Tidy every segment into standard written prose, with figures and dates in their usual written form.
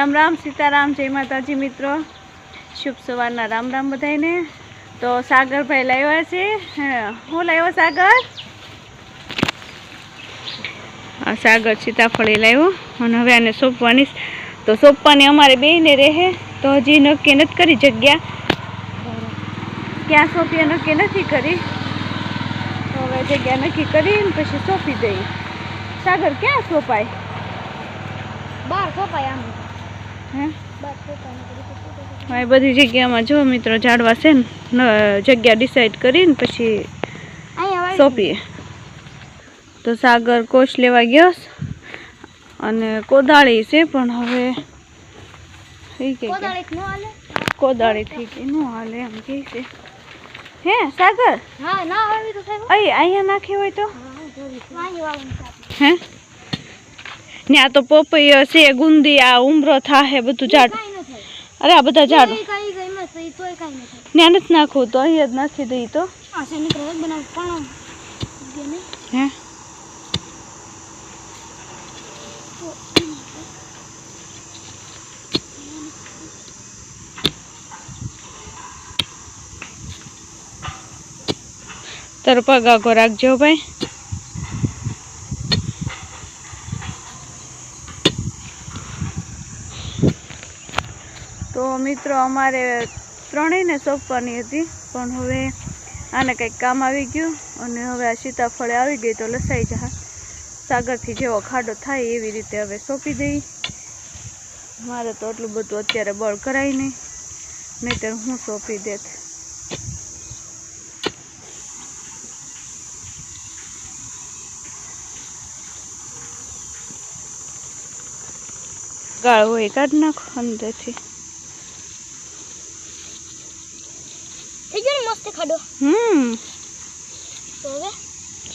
राम राम सीताराम जय माताजी मित्रों शुभ सवारना राम राम बधाईने। तो सागर भाई लाव्या छे हूँ लाव्यो सागर आ सागर सीताफળી लाव्यो અને હવે આને સોંપવાની તો સોંપવાની અમારે બેયને રહે તો હજી નક્કી નથી કરી જગ્યા ક્યાં સોંપીએ નક્કી નથી કરી તો હવે જગ્યા નક્કી કરીને પછી સોંપી દઈએ। सागर क्या सोपाय बार सोपाय आम हैं बार सोपाय भाई बधी जग्यामां जो मित्रों झाड़वा छे ने जग्या डिसाइड करीने पछी सोंपीए। तो सागर कोश लेवा गयो अने कोदाળી छे पण हवे ई के कोदाળી नो हाले कोदाળી थी के नो हाले एम के छे हे सागर हां ना आवी तो साहेब अई आया नाखी होय तो वांगी वावण हैं ने आ तो पपैया छे गुंदी आ उमरो थाहे बधु झाड़ अरे आ बधा झाड़ काई गई मत ई तोय काई न थाय ने नथ नाखो तो अही ज नाखी दई तो आ से निकरो बनाव पण गेने हैं तर पग आगो राखजो भाई। तो मित्रों अमारे त्रणेय ने सोंपवानी हती पण हवे आने कंईक काम आवी गयुं अने हवे आ सीताफळे आवी गई तो लसाई जा सागर थी जेवो खाडो थाय एवी रीते हवे सोंपी दई। मारे तो आटલું બધું અત્યારે બળ કરાય નહીં નહીતર હું સોંપી દેત। गाळ होय काढ नाखो अंदरथी થઈ ગયો ને મસ્ત ખાડો તો હવે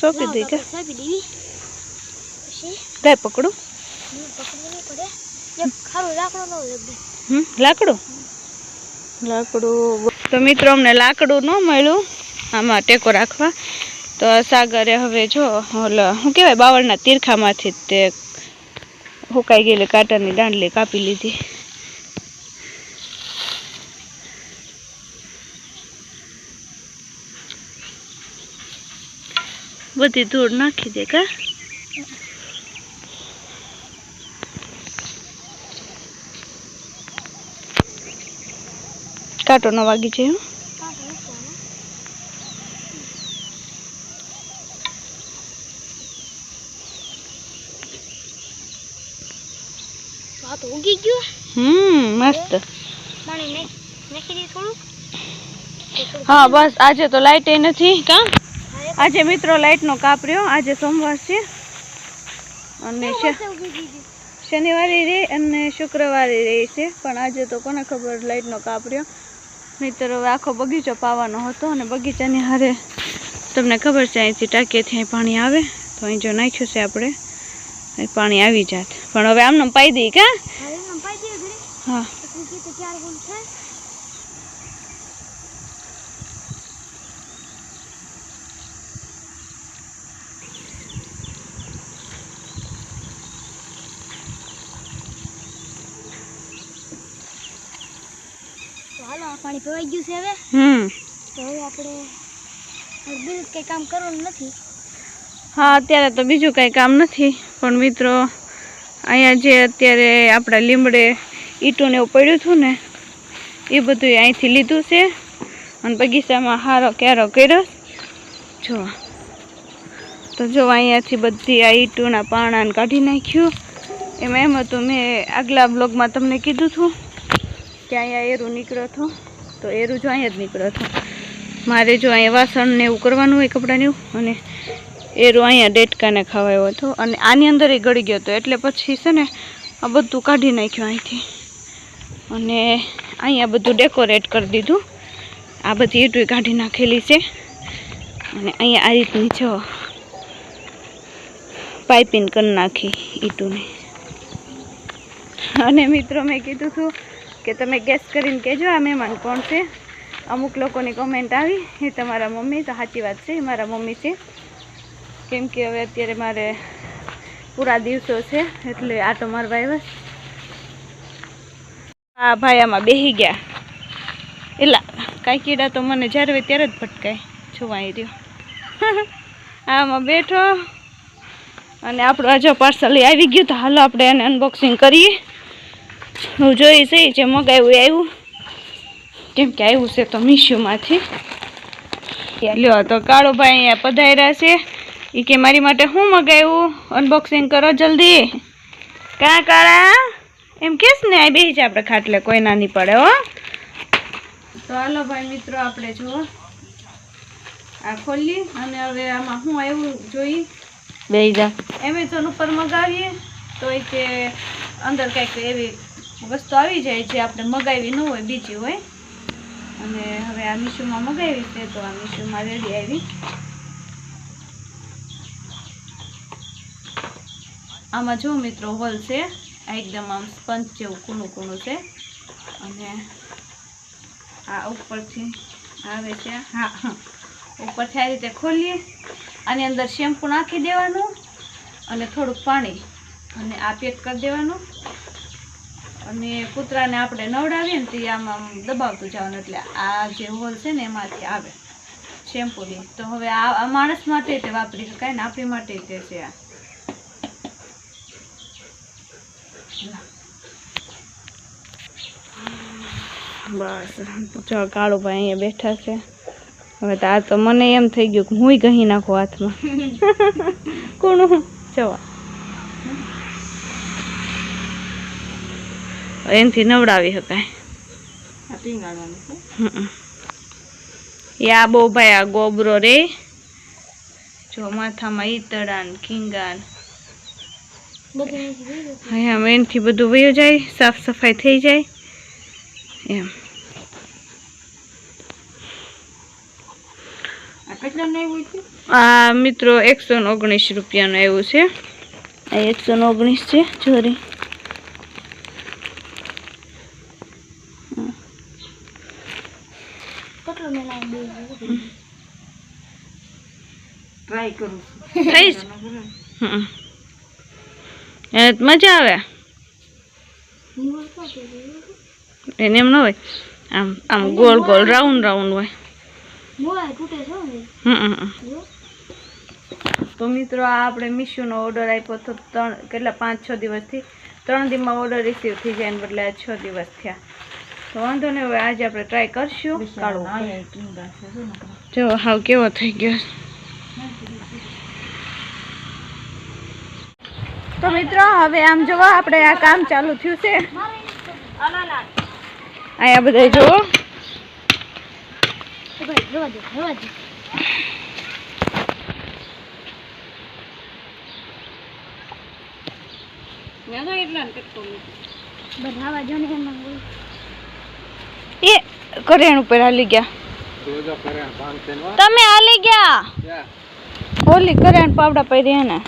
સોંપી દઈ કે સોંપી દેવી પછી ગાય પકડું પકડવું પડે એક ખારો લાકડો નો લેબે લાકડું લાકડું તો મિત્રો અમને લાકડું ન મળ્યું આમાં ટેકો રાખવા તો સાગરે હવે જો ઓલા શું કહેવાય બાવળના તીરખામાંથી તે હુકાઈ ગયેલી કાંટાની દાંડલી કાપી લીધી। બધી ધૂળ નાખી દે કા કાંટો ન વાગી જાય। આ તો ઉગી ગયો મસ્ત પાણી નાખી દે થોડું हाँ बस आज तो लाइट नहीं का आज मित्रों लाइट नो काप रह्यो आज सोमवार से शनिवारे रे अने शुक्रवारे रे छे पण आज तो कोने खबर लाइट नो काप रह्यो नहीतर आखो बगीचो पावानो हतो अने बगीचानी हारे तमने खबर छे अहींथी टांकीएथी पाणी आवे तो अहीं जो नाख्युं छे आपणे अहीं पाणी आवी जात पण हवे आमने पाई दई का हाँ पानी पीवाई गयुं छे हवे तो हवे आपणे बीजું કઈ કામ કરવાનું નથી। हाँ अत्यारे तो बीजું कई काम नहीं पण मित्रों अहींया जे अत्यारे आपड़ा લીમડે ईटों ने पड्युं हतुं ने ए बधुं अहींथी लीधुं छे अने बगीचामां हारो क्यारो कर्यो जो तो जो अहींयाथी बधी आ ईटोना पाणाने काढी नाख्युं। एमां एम हतुं मैं आगला ब्लॉगमां तमने कीधुं हतुं कि अहींया एरू निकळ्यो हतो तो एरू जो अहींया ज निकळ्यो हतो मारे जो अहींया वासण ने एवुं करवानुं होय कपडाने एवुं अने एरू अहींया डेटकाने खवायो हतो अने आनी अंदर ए गળી गयो हतो एटले पछी छे ने आ बधुं काढी नाख्युं અહીંથી અને અહીંયા બધું ડેકોરેટ કરી દીધું। આ બધી ઈંટો કાઢી નાખેલી છે અને અહીંયા આ રીતની જો પાઇપિંગ કરી નાખી ઈંટોને। અને મિત્રો મેં કીધું હતું કે તમે ગેસ કરીને કહેજો આ મહેમાન કોણ છે। અમુક લોકોની કમેન્ટ આવી એ તમારા મમ્મી તો સાચી વાત છે મારા મમ્મી છે કેમ કે હવે અત્યારે મારે પૂરા દિવસો છે એટલે આટો મારવા આવ્યા આ ભાઈ આમાં બેસી ગયા. એલા કાંઈ કીડા તો મને જ્યારે હોય ત્યારે જ ભટકાય. જોવાઈ રહ્યો આમાં બેઠો. અને આપણું આજે પાર્સલ આવી ગયું. તો હાલો આપણે એને અનબોક્સિંગ કરીએ. હું જોઈશ જે મગાવ્યું આવ્યું, કેમ કે આવ્યું છે તો મીશોમાંથી. લ્યો તો કાળુભાઈ અહીંયા પધાર્યા છે. એ કે મારી માટે શું મગાવ્યું, અનબોક્સિંગ કરો જલ્દી. કાં કાળા એમ કેસ ને આ બેસી જાય આપણે ખાટલે, કોઈ ના નહીં પડે હો. તો હાલો ભાઈ મિત્રો આપણે જુઓ આ ખોલી અને હવે આમાં શું આવ્યું જોઈ. બેસી જા. એમેઝોન ઉપર મગાવીએ તો એ કે અંદર કંઈક એવી વસ્તુ આવી જાય જે આપણે મગાવી ન હોય, બીજી હોય. અને હવે આ મીશોમાં મગાવી છે તો આ મીશોમાં રેડી આવી. આમાં જો મિત્રો હોલ છે, આ એકદમ આમ સ્પંજ જેવું કૂણું કૂણું છે. અને આ ઉપરથી આવે છે. હા ઉપરથી આ રીતે ખોલીએ. આની અંદર શેમ્પૂ નાખી દેવાનું અને થોડુંક પાણી અને આ પેક કરી દેવાનું. અને કૂતરાને આપણે નવડાવીએ ને તે આમાં દબાવતું જવાનું, એટલે આ જે હોલ છે ને એમાંથી આવે શેમ્પૂની. તો હવે આ માણસ માટે તે વાપરી શકાય ને આપણી માટે તે છે. આ બસ જો કાળુભાઈ અહીંયા બેઠા છે. હવે તો આ તો મને એમ થઈ ગયું કે હું કહી નાખું હાથમાં. કોણ જવા એનથી નવડાવી શકાય. યા બહુ ભાઈ આ ગોબરો રે, જો માથામાં ઈતળા ને ખીંગા હા એનથી બધું વયું જાય, સાફ સફાઈ થઈ જાય એમ. આ મિત્રો 119 રૂપિયાનું આવ્યું છે. આ 119 છે જોરી. ટ્રાય કરું થઈશ. મજા આવે એને એમ ન હોય, આમ આમ ગોલ ગોલ રાઉન્ડ રાઉન્ડ હોય. તો મિત્રો આ આપણે મીશોનો ઓર્ડર આપ્યો હતો 5-6 દિવસથી. 3 દિવસમાં ઓર્ડર રિસીવ થઈ જાય ને બદલે 6 દિવસ થયા. તો વાંધો નહીં, હવે આજે આપણે ટ્રાય કરશું. જો હાવ કેવો થઈ ગયો. તો મિત્રો હવે આમ જોવા આપણે આ કામ ચાલુ થયું છે. અહીંયા બધા જોવો એ કરેણ ઉપર હાલી ગયા. તમે હાલી ગયા ઓલી કરેણ પાવડા પહેરી ને.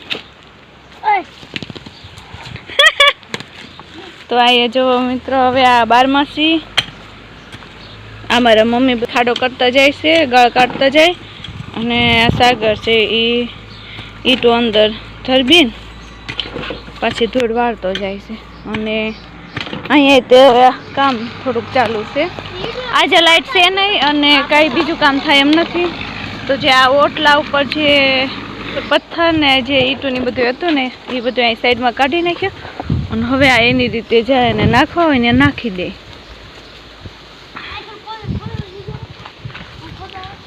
તો આ જો મિત્રો હવે આ બારમાસી અમારા મમ્મી ખાડો કરતા જાય છે, ગળ કાઢતા જાય. અને આ સાગર છે એ ઈટો અંદર ધરબીન પાછી ધૂળ વાળતો જાય છે. અને અહીંયા તે કામ થોડુંક ચાલુ છે. આજે લાઇટ છે નહીં અને કાંઈ બીજું કામ થાય એમ નથી. તો જે આ ઓટલા ઉપર જે પથ્થર ને જે ઈટોની બધું હતું ને એ બધું અહીં સાઈડમાં કાઢી નાખ્યું. અને હવે આ એની રીતે જાય ને નાખવા હોય ને નાખી દે.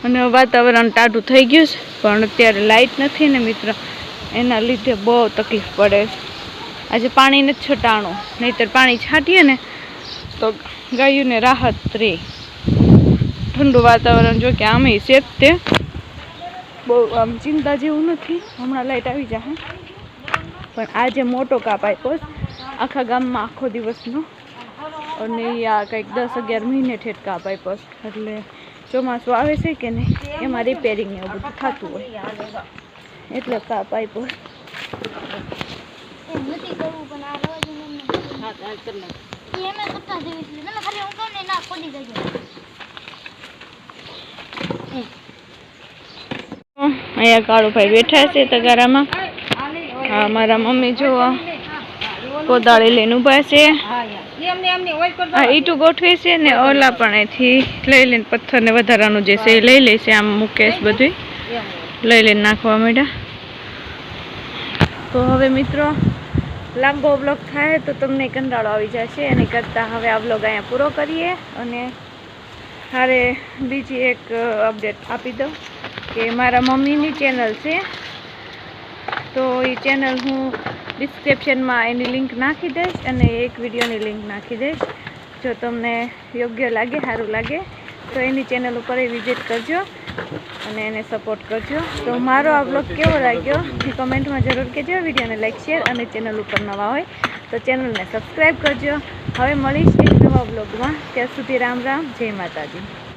અને વાતાવરણ ટાઢું થઈ ગયું છે, પણ અત્યારે લાઇટ નથી ને મિત્રો, એના લીધે બહુ તકલીફ પડે. આજે પાણી નથી છટાણું, નહીંતર પાણી છાંટીએ ને તો ગાયોને રાહત રહે. ઠંડુ વાતાવરણ જો કે આમે છે તે બહુ આમ ચિંતા જેવું નથી. હમણાં લાઇટ આવી જાય. પણ આજે મોટો કાપ આપ્યો આખા ગામમાં આખો દિવસનો. અને આ કંઈક 10-11 મહિને ઠેઠ કાપ આપ્યો. એટલે ચોમાસું આવે છે કે નહીં એમાં રિપેરિંગ એવું બધું થતું હોય એટલે કાપ આપ્યો. અહીંયા કાળુભાઈ બેઠા છે તગારામાં. હા મારા મમ્મી જો કોદાળી લઈને ઊભા છે. હા ઈટું ગોઠવે છે ને ઓલા પણ અહીંથી લઈ લઈને પથ્થર ને વધારાનું જે છે એ લઈ લે છે. આમ મૂકે છે બધું લઈ લઈને નાખવા માંડ્યા. તો હવે મિત્રો લાંબો બ્લોગ થાય તો તમને કંટાળો આવી જશે, એની કરતાં હવે આ બ્લોગ અહીંયા પૂરો કરીએ. અને હારે બીજી એક અપડેટ આપી દઉં કે મારા મમ્મીની ચેનલ છે, તો એ ચેનલ હું ડિસ્ક્રિપ્શનમાં એની લિંક નાખી દઈશ અને એક વિડીયોની લિંક નાખી દઈશ. જો તમને યોગ્ય લાગે, સારું લાગે તો એની ચેનલ ઉપર એ વિઝિટ કરજો અને એને સપોર્ટ કરજો. તો મારો આ બ્લોગ કેવો લાગ્યો એ કમેન્ટમાં જરૂર કહેજો. વિડીયોને લાઈક, શેર અને ચેનલ ઉપર નવા હોય તો ચેનલને સબસ્ક્રાઈબ કરજો. હવે મળીશ એક નવા બ્લોગમાં. ત્યાં સુધી રામ રામ, જય માતાજી.